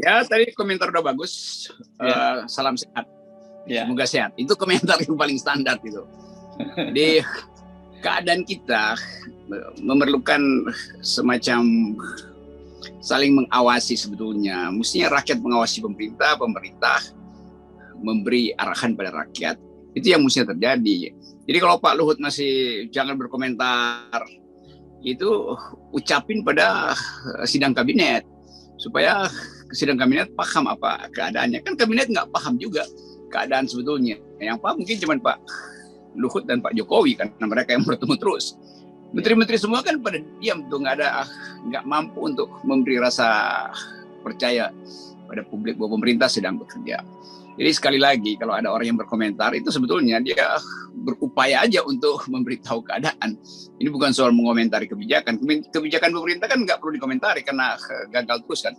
Ya, tadi komentar udah bagus. Salam sehat. Semoga sehat. Itu komentar yang paling standar gitu. Jadi keadaan kita memerlukan semacam saling mengawasi sebetulnya. Mestinya rakyat mengawasi pemerintah, pemerintah memberi arahan pada rakyat. Itu yang mestinya terjadi. Jadi kalau Pak Luhut masih jangan berkomentar, itu ucapin pada sidang kabinet supaya sidang kabinet paham apa keadaannya. Kan kabinet nggak paham juga keadaan sebetulnya. Yang paham mungkin cuma Pak Luhut dan Pak Jokowi karena mereka yang bertemu terus. Menteri-menteri semua kan pada diam tuh, nggak mampu untuk memberi rasa percaya pada publik bahwa pemerintah sedang bekerja. Jadi sekali lagi kalau ada orang yang berkomentar itu sebetulnya dia berupaya aja untuk memberitahu keadaan. Ini bukan soal mengomentari kebijakan. Kebijakan pemerintah kan nggak perlu dikomentari karena gagal terus kan.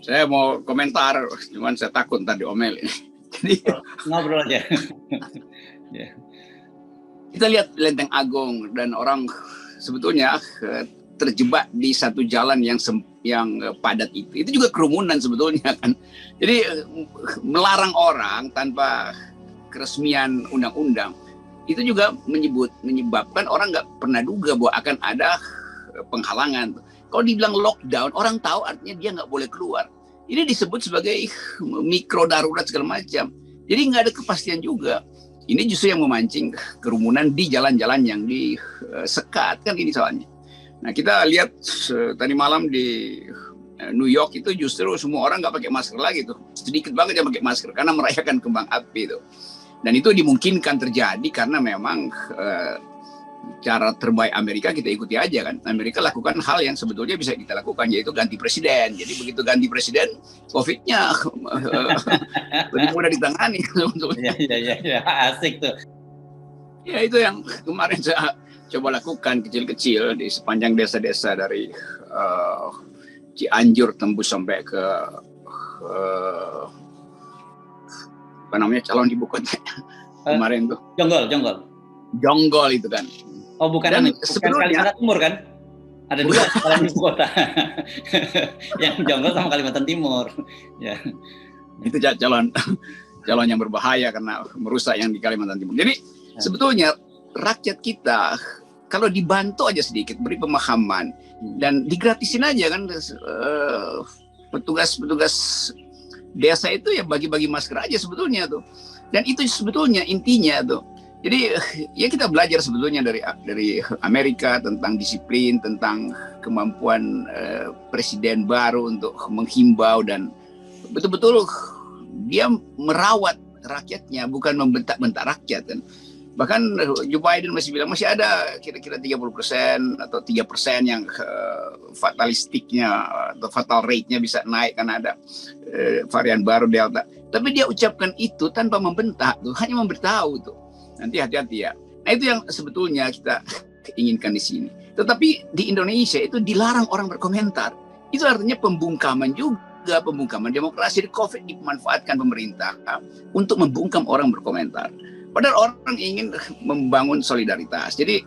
Saya mau komentar, cuman saya takut ntar diomelin. Jadi ngobrol aja. Kita lihat Lenteng Agung dan orang sebetulnya terjebak di satu jalan yang padat itu juga kerumunan sebetulnya kan. Jadi melarang orang tanpa keresmian undang-undang itu juga menyebabkan orang nggak pernah duga bahwa akan ada penghalangan. Kalau dibilang lockdown, orang tahu artinya dia nggak boleh keluar. Ini disebut sebagai mikro darurat segala macam. Jadi nggak ada kepastian juga. Ini justru yang memancing kerumunan di jalan-jalan yang disekat kan ini soalnya. Nah kita lihat tadi malam di New York itu justru semua orang nggak pakai masker lagi tuh, sedikit banget yang pakai masker karena merayakan kembang api itu. Dan itu dimungkinkan terjadi karena memang cara terbaik Amerika kita ikuti aja kan. Amerika lakukan hal yang sebetulnya bisa kita lakukan, yaitu ganti presiden. Jadi begitu ganti presiden, COVID-nya lebih mudah ditangani. Ya, asik tuh. Ya itu yang kemarin saya coba lakukan kecil-kecil di sepanjang desa-desa dari Cianjur tembus sampai ke apa namanya calon ibu kota kemarin tuh. Jonggol itu kan. Oh bukan Kalimantan Timur kan? Ada dua calon ibu kota. Yang Jonggol sama Kalimantan Timur. Ya. Itu calon yang berbahaya karena merusak yang di Kalimantan Timur. Jadi sebetulnya rakyat kita kalau dibantu aja sedikit, beri pemahaman dan digratisin aja kan, petugas desa itu ya bagi-bagi masker aja sebetulnya tuh. Dan itu sebetulnya intinya tuh. Jadi ya kita belajar sebetulnya dari Amerika tentang disiplin, tentang kemampuan presiden baru untuk menghimbau dan betul-betul dia merawat rakyatnya, bukan membentak-bentak rakyat kan. Bahkan Joe Biden masih bilang masih ada kira-kira 30% atau 3% yang fatalistiknya atau fatal rate-nya bisa naik karena ada varian baru Delta. Tapi dia ucapkan itu tanpa membentak tuh, hanya memberitahu tuh. Nanti hati-hati ya. Nah itu yang sebetulnya kita inginkan di sini. Tetapi di Indonesia itu dilarang orang berkomentar. Itu artinya pembungkaman juga, pembungkaman demokrasi. COVID dimanfaatkan pemerintah untuk membungkam orang berkomentar. Padahal orang ingin membangun solidaritas. Jadi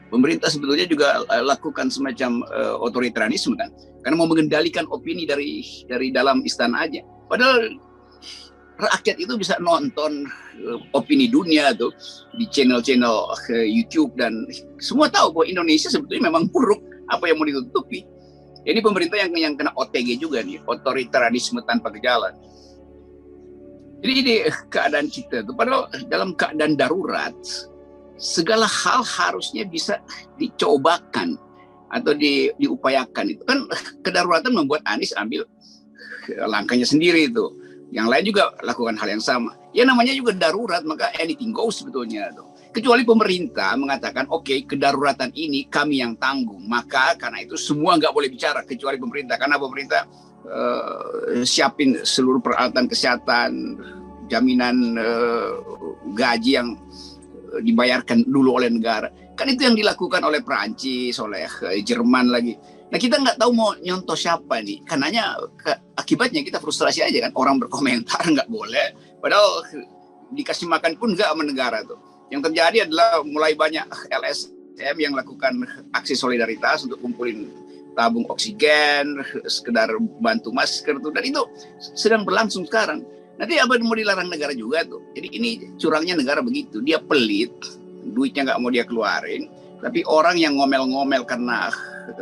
pemerintah sebetulnya juga lakukan semacam otoritarianisme kan, karena mau mengendalikan opini dari dalam istana aja. Padahal rakyat itu bisa nonton opini dunia tuh di channel-channel YouTube dan semua tahu bahwa Indonesia sebetulnya memang buruk, apa yang mau ditutupi. Ini pemerintah yang kena OTG juga nih, otoritarianisme tanpa gejala. Jadi ini keadaan kita tuh, padahal dalam keadaan darurat segala hal harusnya bisa dicobakan atau diupayakan. Itu kan kedaruratan membuat Anies ambil langkahnya sendiri itu. Yang lain juga lakukan hal yang sama. Ya namanya juga darurat, maka anything goes sebetulnya tuh. Kecuali pemerintah mengatakan oke, kedaruratan ini kami yang tanggung, maka karena itu semua nggak boleh bicara kecuali pemerintah, karena pemerintah siapin seluruh peralatan kesehatan, jaminan gaji yang dibayarkan dulu oleh negara. Kan itu yang dilakukan oleh Perancis, oleh Jerman lagi. Nah kita nggak tahu mau nyontoh siapa nih, karenanya akibatnya kita frustrasi aja kan, orang berkomentar nggak boleh, padahal dikasih makan pun nggak sama negara tuh. Yang terjadi adalah mulai banyak LSM yang lakukan aksi solidaritas untuk kumpulin tabung oksigen, sekedar bantu masker tuh, dan itu sedang berlangsung sekarang. Nanti apa mau dilarang negara juga tuh. Jadi ini curangnya negara begitu, dia pelit, duitnya nggak mau dia keluarin, tapi orang yang ngomel-ngomel karena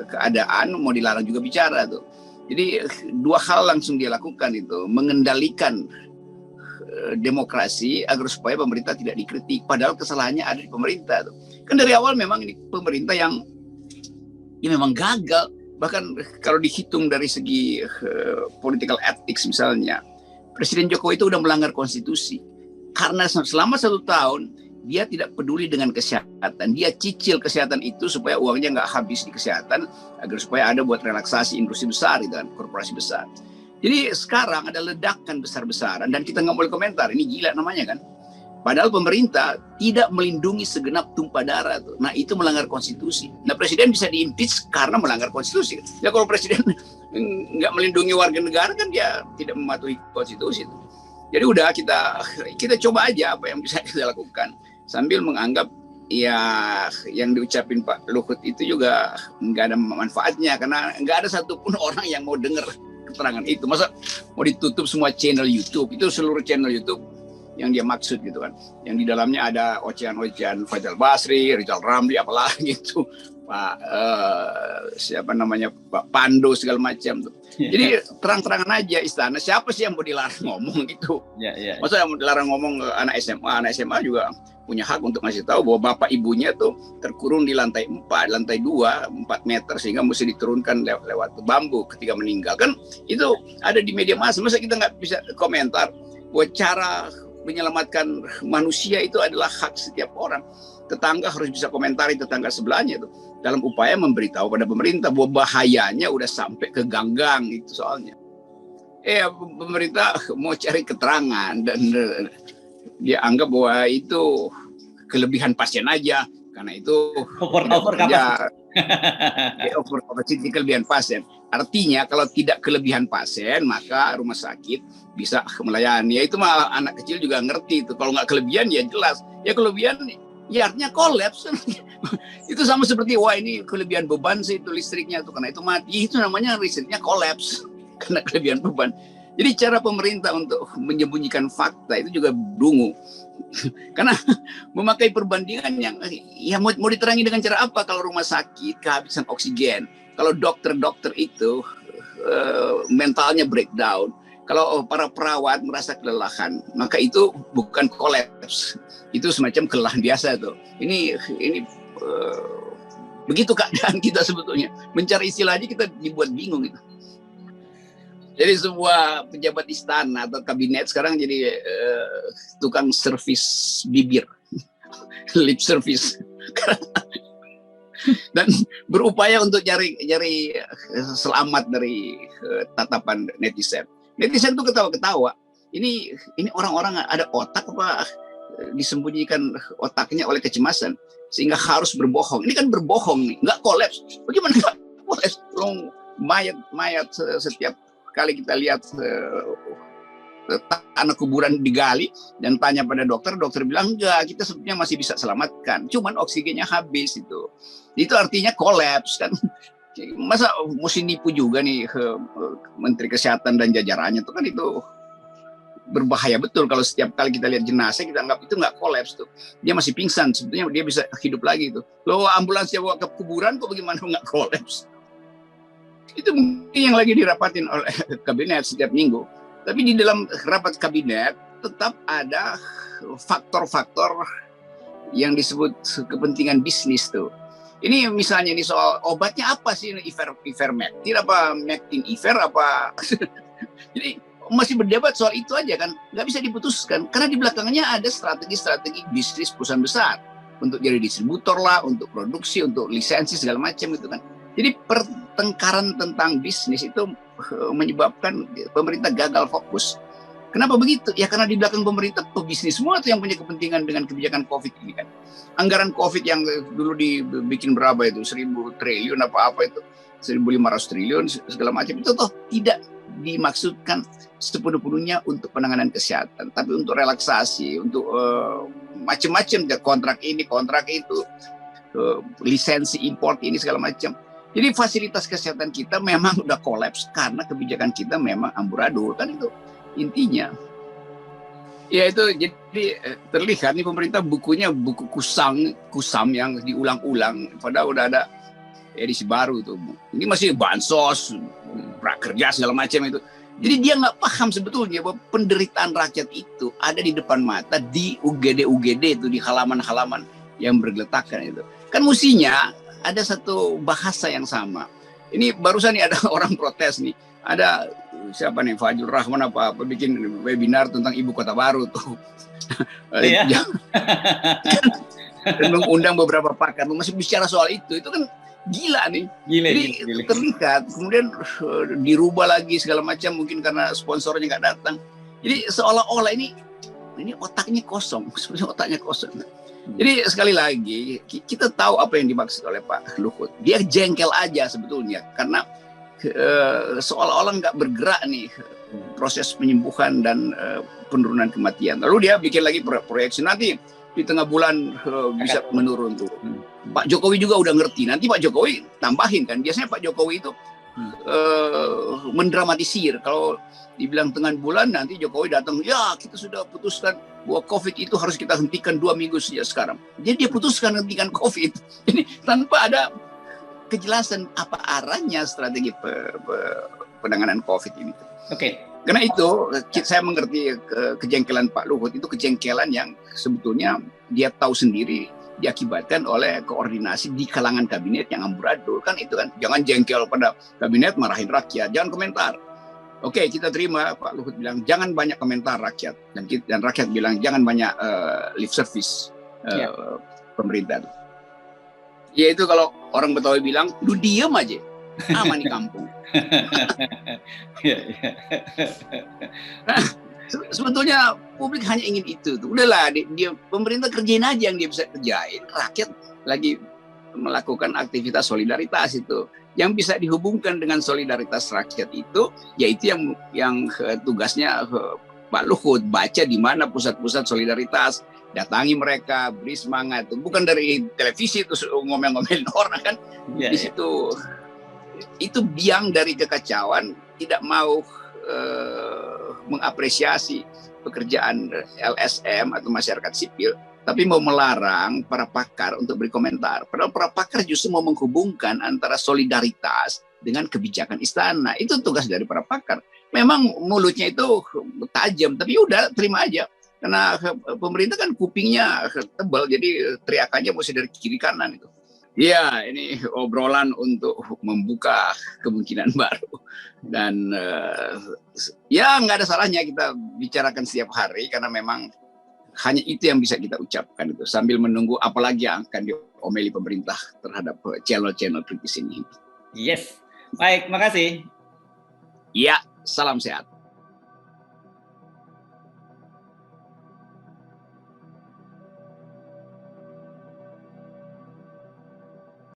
keadaan mau dilarang juga bicara tuh. Jadi dua hal langsung dia lakukan itu, mengendalikan demokrasi agar supaya pemerintah tidak dikritik, padahal kesalahannya ada di pemerintah tuh. Kan dari awal memang ini pemerintah yang ya memang gagal. Bahkan kalau dihitung dari segi political ethics misalnya, Presiden Jokowi itu udah melanggar konstitusi. Karena selama 1 tahun, dia tidak peduli dengan kesehatan. Dia cicil kesehatan itu supaya uangnya nggak habis di kesehatan, agar supaya ada buat relaksasi industri besar, gitu kan, korporasi besar. Jadi sekarang ada ledakan besar-besaran, dan kita nggak boleh komentar, ini gila namanya kan. Padahal pemerintah tidak melindungi segenap tumpah darah tuh. Nah itu melanggar konstitusi. Nah presiden bisa diimpeach karena melanggar konstitusi. Ya kalau presiden nggak melindungi warga negara kan dia tidak mematuhi konstitusi tuh. Jadi udah kita coba aja apa yang bisa kita lakukan sambil menganggap ya yang diucapin Pak Luhut itu juga nggak ada manfaatnya, karena nggak ada satupun orang yang mau dengar keterangan itu. Masa mau ditutup semua channel YouTube, itu seluruh channel YouTube yang dia maksud gitu kan, yang di dalamnya ada ocehan-ocehan Faisal Basri, Rizal Ramli, apalagi itu Pak siapa namanya Pak Pandu segala macam tuh. Jadi terang-terangan aja istana, siapa sih yang mau dilarang ngomong gitu? Masa yang mau dilarang ngomong anak SMA juga punya hak untuk ngasih tahu bahwa bapak ibunya tuh terkurung di lantai 4, lantai 2, 4 meter, sehingga mesti diturunkan lewat bambu ketika meninggal. Kan itu ada di media massa, masa kita nggak bisa komentar bahwa cara menyelamatkan manusia itu adalah hak setiap orang. Tetangga harus bisa komentari tetangga sebelahnya itu dalam upaya memberitahu pada pemerintah bahwa bahayanya udah sampai ke ganggang itu soalnya. Pemerintah mau cari keterangan dan dia anggap bahwa itu kelebihan pasien aja, karena itu over capacity, kelebihan pasien. Artinya kalau tidak kelebihan pasien maka rumah sakit bisa melayani. Ya itu mah anak kecil juga ngerti itu. Kalau nggak kelebihan ya jelas. Ya kelebihan ya artinya kolaps. Itu sama seperti wah ini kelebihan beban sih itu listriknya tuh, karena itu mati. Itu namanya listriknya kolaps karena kelebihan beban. Jadi cara pemerintah untuk menyembunyikan fakta itu juga dungu. Karena memakai perbandingan yang ya mau diterangi dengan cara apa kalau rumah sakit kehabisan oksigen, kalau dokter-dokter itu mentalnya breakdown, kalau para perawat merasa kelelahan, maka itu bukan kolaps, itu semacam kelelahan biasa tuh. Ini begitu keadaan kita sebetulnya. Mencari istilah aja kita dibuat bingung gitu. Jadi semua pejabat istana atau kabinet sekarang jadi tukang servis bibir, lip service, dan berupaya untuk cari selamat dari tatapan netizen. Netizen tuh ketawa-ketawa. Ini orang-orang ada otak apa disembunyikan otaknya oleh kecemasan sehingga harus berbohong. Ini kan berbohong nih, nggak kolaps. Bagaimana nggak kolaps? Mayat setiap kali kita lihat tanah kuburan digali dan tanya pada dokter bilang enggak, kita sebetulnya masih bisa selamatkan, cuman oksigennya habis itu artinya kolaps kan. Masa mesti nipu juga nih Menteri Kesehatan dan jajarannya tuh kan, itu berbahaya betul kalau setiap kali kita lihat jenazah kita anggap itu nggak kolaps tuh, dia masih pingsan, sebetulnya dia bisa hidup lagi tuh. Loh ambulans yang bawa ke kuburan kok bagaimana nggak kolaps? Itu mungkin yang lagi dirapatin oleh kabinet setiap minggu. Tapi di dalam rapat kabinet tetap ada faktor-faktor yang disebut kepentingan bisnis tuh. Ini misalnya ini soal obatnya apa sih, ivermectin apa mectin-iver apa. Jadi masih berdebat soal itu aja kan, nggak bisa diputuskan karena di belakangnya ada strategi bisnis perusahaan besar untuk jadi distributor lah, untuk produksi, untuk lisensi segala macam gitu kan. Jadi pertengkaran tentang bisnis itu menyebabkan pemerintah gagal fokus. Kenapa begitu? Ya karena di belakang pemerintah pebisnis semua tuh yang punya kepentingan dengan kebijakan COVID ini kan. Anggaran COVID yang dulu dibikin berapa itu, 1.000 triliun apa itu, 1.500 triliun segala macam itu toh tidak dimaksudkan sepenuhnya untuk penanganan kesehatan, tapi untuk relaksasi, untuk macam-macam kontrak ini, kontrak itu, lisensi import ini segala macam. Jadi fasilitas kesehatan kita memang udah kolaps karena kebijakan kita memang amburadul, kan itu intinya. Ya itu jadi terlihat nih pemerintah bukunya buku kusam yang diulang-ulang, padahal udah ada edisi baru tuh. Ini masih bansos, prakerja segala macam itu. Jadi dia nggak paham sebetulnya bahwa penderitaan rakyat itu ada di depan mata, di UGD itu, di halaman-halaman yang bergeletakan itu. Kan mestinya ada satu bahasa yang sama. Ini barusan nih ada orang protes nih. Ada siapa nih, Fajrul Rahman apa bikin webinar tentang ibu kota baru tuh. Iya. Dan mengundang beberapa pakar masih bicara soal itu. Itu kan gila nih. Jadi terlihat kemudian dirubah lagi segala macam, mungkin karena sponsornya nggak datang. Jadi seolah-olah ini otaknya kosong, sebenarnya otaknya kosong. Jadi sekali lagi kita tahu apa yang dimaksud oleh Pak Luhut. Dia jengkel aja sebetulnya karena seolah-olah nggak bergerak nih proses penyembuhan dan penurunan kematian. Lalu dia bikin lagi proyeksi nanti di tengah bulan bisa menurun tuh. Pak Jokowi juga udah ngerti. Nanti Pak Jokowi tambahin kan. Biasanya Pak Jokowi itu mendramatisir. Kalau dibilang tengah bulan nanti Jokowi datang, ya kita sudah putuskan bahwa COVID itu harus kita hentikan 2 minggu sejak sekarang. Jadi dia putuskan hentikan COVID. Ini tanpa ada kejelasan apa arahnya strategi penanganan COVID ini. Oke. Karena itu saya mengerti kejengkelan Pak Luhut itu kejengkelan yang sebetulnya dia tahu sendiri diakibatkan oleh koordinasi di kalangan kabinet yang amburadul, kan itu kan. Jangan jengkel pada kabinet, marahin rakyat, jangan komentar. Oke, kita terima Pak Luhut bilang jangan banyak komentar rakyat, dan rakyat bilang jangan banyak lip service pemerintah. Ya itu kalau orang Betawi bilang, lu diem aja, aman di kampung. Nah, sebetulnya publik hanya ingin itu. Udahlah, dia pemerintah kerjain aja yang dia bisa kerjain. Rakyat lagi melakukan aktivitas solidaritas itu. Yang bisa dihubungkan dengan solidaritas rakyat itu, yaitu yang tugasnya Pak Luhut, baca di mana pusat-pusat solidaritas, datangi mereka, beri semangat. Bukan dari televisi terus ngomel-ngomelin orang kan. Di situ itu biang dari kekacauan, tidak mau mengapresiasi pekerjaan LSM atau masyarakat sipil, tapi mau melarang para pakar untuk berkomentar. Padahal para pakar justru mau menghubungkan antara solidaritas dengan kebijakan istana. Itu tugas dari para pakar. Memang mulutnya itu tajam, tapi udah terima aja. Karena pemerintah kan kupingnya tebal, jadi teriakannya mesti dari kiri kanan itu. Ya, ini obrolan untuk membuka kemungkinan baru. Dan ya nggak ada salahnya kita bicarakan setiap hari, karena memang hanya itu yang bisa kita ucapkan itu. Sambil menunggu apalagi yang akan diomeli pemerintah terhadap channel-channel kritis ini. Yes, baik, makasih. Ya, salam sehat.